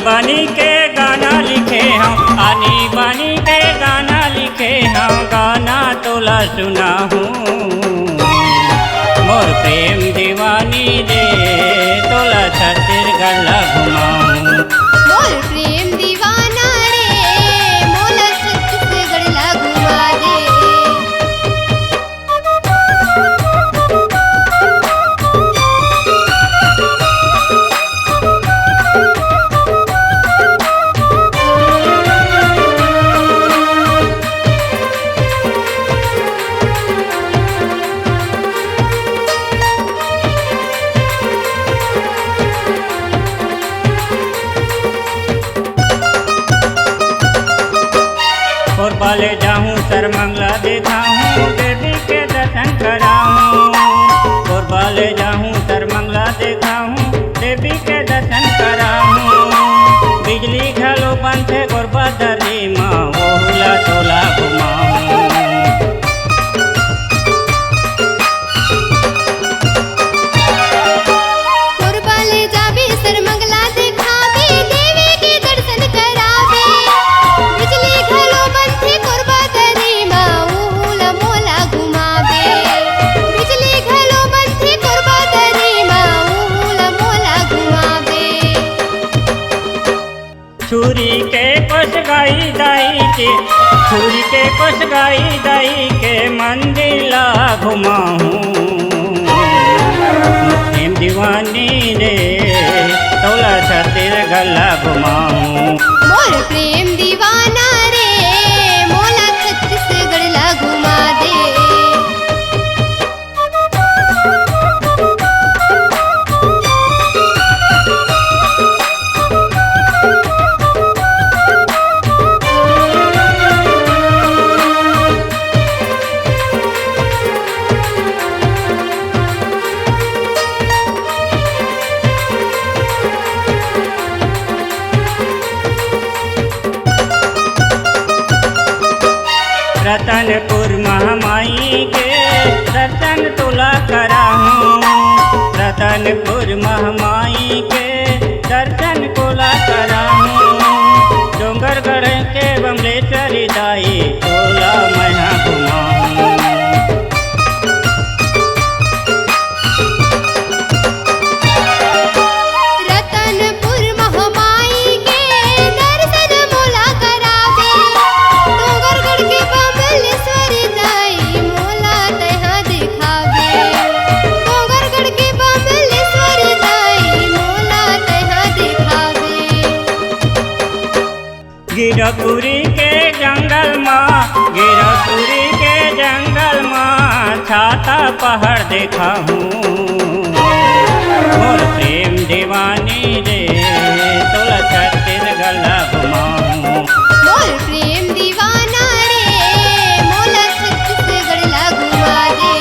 बानी के गाना लिखे हम, आनी बानी के गाना लिखे हम, गाना तोला सुना हूँ। मोर प्रेम दीवानी रे तोला छत्तीसगढ़ घुमाऊँ। मोर प्रेम दीवाना रे मोला छत्तीसगढ़ ला घुमा दे। कोरबाले जाऊँ सरमंगला दिखाऊँ, देवी के दर्शन कराऊँ। कोरबाले जाऊँ सरमंगला दिखाऊँ, देवी के दर्शन कराऊँ। बिजली घलो बंद है गोरबा दरी माँ, ओहुला तोला घुमाऊँ। कोरबाले जाबे सरमंगला दिखावे, देवी के दर्शन करावे। बिजली घलो बंथे कोरबा दरी माँ, ओहुला मोला घुमावे। बिजली घलो बंथे कोरबा दरी माँ, ओहुला मोला घुमावे। छुरी के कोस गाई दाई के, छुरी के कोस गाई दाई के मंदिर ला घुमाऊँ। प्रेम दीवानी रे तोला छत्तीसगढ़ ला घुमाऊँ। मोर प्रेम दीवाना रे मोला छत्तीसगढ़ ला घुमा दे। रतनपुर महामाई के दर्शन तुला कराऊँ। रतनपुर महामाई के दर्शन तुला कराऊँ। डोंगरगढ़ के बमलेश्वरी दाई तोला मैं घुमाऊँ। रतनपुर महामाई के दर्शन मोला करावे। डोंगरगढ़ के बमलेश्वरी दाई मोला तहाँ दिखावे। डोंगरगढ़ के बमलेश्वरी दाई मोला तहाँ दिखावे। गिरपुरी के जंगल माँ, गिरपुरी के जंगल माँ, छाता पहाड़ देखा हूँ। मोर प्रेम दीवानी रे तोला छत्तीसगढ़ ला घुमाऊँ। मोर प्रेम दीवाना रे मोला छत्तीसगढ़ ला घुमा दे।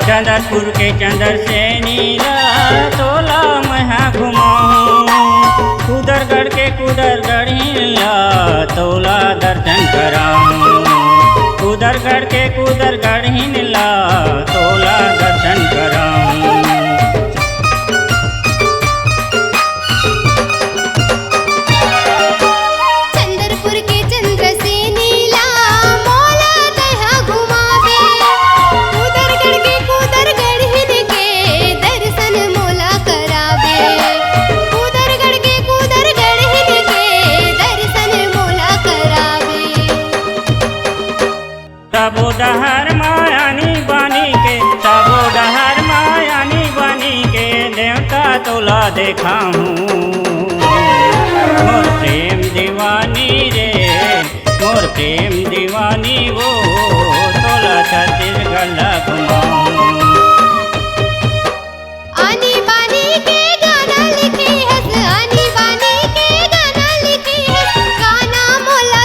चंदरपुर के चंदर से नीला तोला मैं घुमाऊँ। कुदरगढ़ के कुदरगढ़ हिला तोला दर्शन कराऊँ। कुदरगढ़ के कुदरगढ़ हिला तोला दर्शन कराऊँ। चंदरपुर के चंद्र से नीला मोला तहाँ घुमावे। कुदरगढ़ के कुदरगढ़ हिन के दर्शन मोला करावे। कुदरगढ़ के कुदरगढ़ हिन के दर्शन मोला करावे। सबो डहर मायानी बानी के, सबो डहर मायानी बानी के देवता तोला देखा हूँ। मोर प्रेम दीवानी रे मोर प्रेम दीवानी वो तोला छत्तीसगढ़ ला घुमाऊँ। आनी बानी के गाना लिखे हस, आनी बानी के गाना लिखे हस, गाना मोला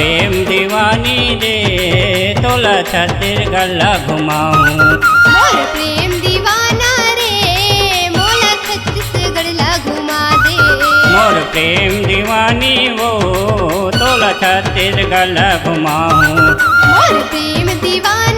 प्रेम दीवानी दे तोला छत्तीसगढ़ घुमाऊं। मोर प्रेम दीवाना रे मोला छत्तीसगढ़ ला घुमा दे। मोर प्रेम दीवानी वो तोला छत्तीसगढ़ घुमाऊं। मोर प्रेम दीवाना